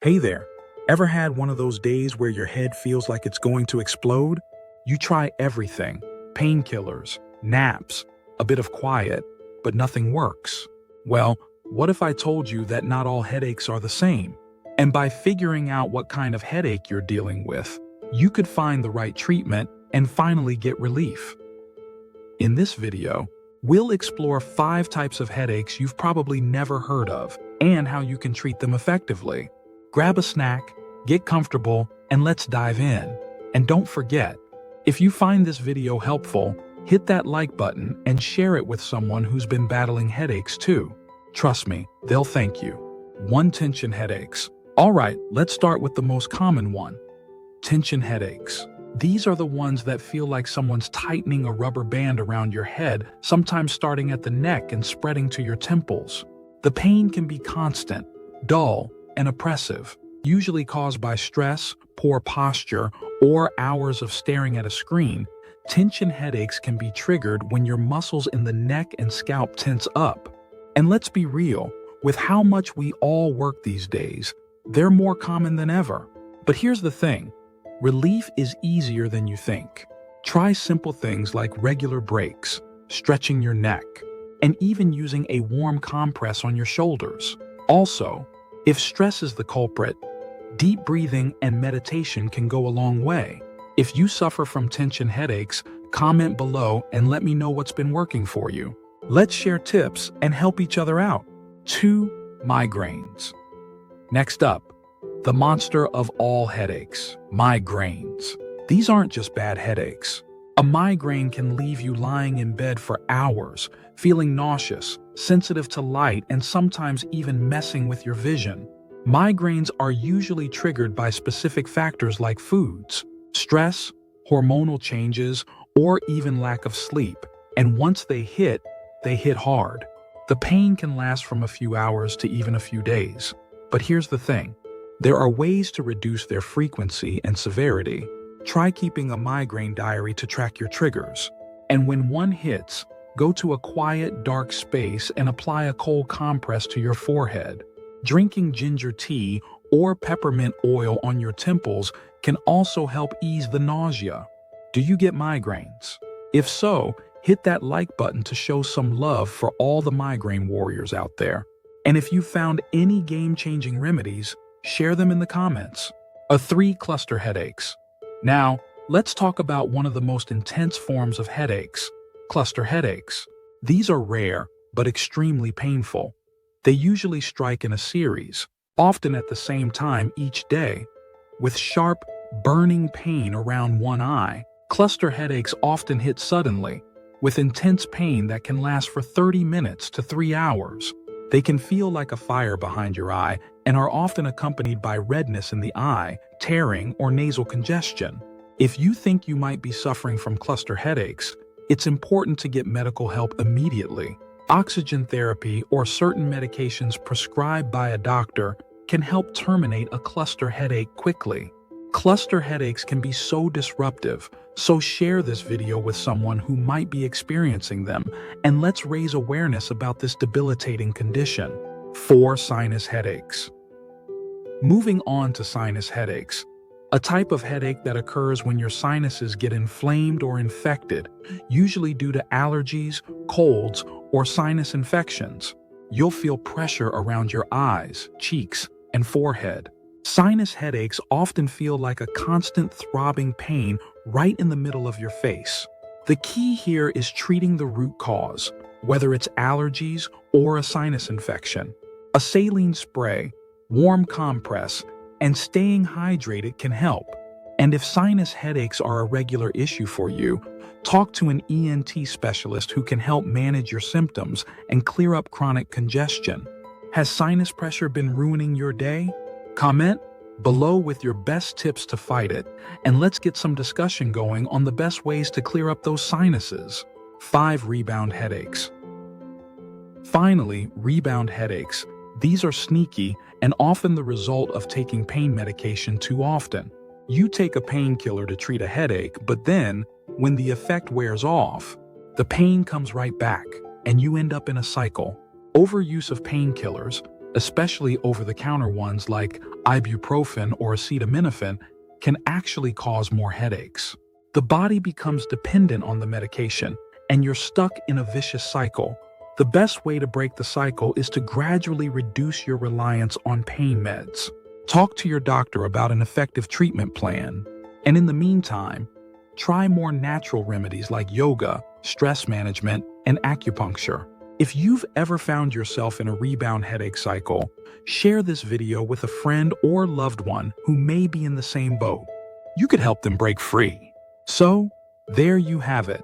Hey there, ever had one of those days where your head feels like it's going to explode? You try everything, painkillers, naps, a bit of quiet, but nothing works. Well, what if I told you that not all headaches are the same? And by figuring out what kind of headache you're dealing with, you could find the right treatment and finally get relief. In this video, we'll explore 5 types of headaches you've probably never heard of and how you can treat them effectively. Grab a snack, get comfortable, and let's dive in. And don't forget, if you find this video helpful, hit that like button and share it with someone who's been battling headaches too. Trust me, they'll thank you. 1. Tension headaches. Alright, let's start with the most common one. Tension headaches. These are the ones that feel like someone's tightening a rubber band around your head, sometimes starting at the neck and spreading to your temples. The pain can be constant, dull, and oppressive, usually caused by stress, poor posture, or hours of staring at a screen. Tension headaches can be triggered when your muscles in the neck and scalp tense up. And let's be real, with how much we all work these days, they're more common than ever. But here's the thing, relief is easier than you think. Try simple things like regular breaks, stretching your neck, and even using a warm compress on your shoulders. Also, if stress is the culprit, deep breathing and meditation can go a long way. If you suffer from tension headaches, comment below and let me know what's been working for you. Let's share tips and help each other out. 2. Migraines. Next up, the monster of all headaches, migraines. These aren't just bad headaches. A migraine can leave you lying in bed for hours, feeling nauseous, sensitive to light, and sometimes even messing with your vision. Migraines are usually triggered by specific factors like foods, stress, hormonal changes, or even lack of sleep. And once they hit hard. The pain can last from a few hours to even a few days. But here's the thing, there are ways to reduce their frequency and severity. Try keeping a migraine diary to track your triggers. And when one hits, go to a quiet, dark space and apply a cold compress to your forehead. Drinking ginger tea or peppermint oil on your temples can also help ease the nausea. Do you get migraines? If so, hit that like button to show some love for all the migraine warriors out there. And if you found any game-changing remedies, share them in the comments. 3. Cluster headaches. Now, let's talk about one of the most intense forms of headaches, cluster headaches. These are rare, but extremely painful. They usually strike in a series, often at the same time each day. With sharp, burning pain around one eye, cluster headaches often hit suddenly, with intense pain that can last for 30 minutes to 3 hours. They can feel like a fire behind your eye and are often accompanied by redness in the eye, tearing, or nasal congestion. If you think you might be suffering from cluster headaches, it's important to get medical help immediately. Oxygen therapy or certain medications prescribed by a doctor can help terminate a cluster headache quickly. Cluster headaches can be so disruptive, so share this video with someone who might be experiencing them, and let's raise awareness about this debilitating condition. 4. Sinus headaches. Moving on to sinus headaches, a type of headache that occurs when your sinuses get inflamed or infected, usually due to allergies, colds, or sinus infections. You'll feel pressure around your eyes, cheeks, and forehead. Sinus headaches often feel like a constant throbbing pain right in the middle of your face. The key here is treating the root cause, whether it's allergies or a sinus infection. A saline spray, warm compress, and staying hydrated can help. And if sinus headaches are a regular issue for you, talk to an ENT specialist who can help manage your symptoms and clear up chronic congestion. Has sinus pressure been ruining your day? Comment below with your best tips to fight it, and let's get some discussion going on the best ways to clear up those sinuses. 5. Rebound headaches. Finally, rebound headaches. These are sneaky and often the result of taking pain medication too often. You take a painkiller to treat a headache, but then, when the effect wears off, the pain comes right back, and you end up in a cycle. Overuse of painkillers, especially over-the-counter ones like ibuprofen or acetaminophen, can actually cause more headaches. The body becomes dependent on the medication, and you're stuck in a vicious cycle. The best way to break the cycle is to gradually reduce your reliance on pain meds. Talk to your doctor about an effective treatment plan. And in the meantime, try more natural remedies like yoga, stress management, and acupuncture. If you've ever found yourself in a rebound headache cycle, share this video with a friend or loved one who may be in the same boat. You could help them break free. So, there you have it.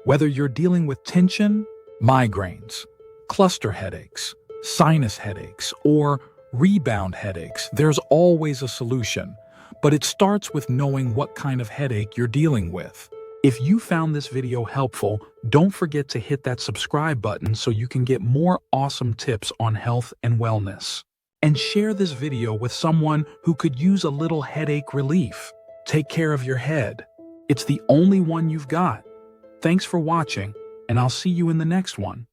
Whether you're dealing with tension, migraines, cluster headaches, sinus headaches, or rebound headaches, there's always a solution. But it starts with knowing what kind of headache you're dealing with. If you found this video helpful, don't forget to hit that subscribe button so you can get more awesome tips on health and wellness. And share this video with someone who could use a little headache relief. Take care of your head. It's the only one you've got. Thanks for watching, and I'll see you in the next one.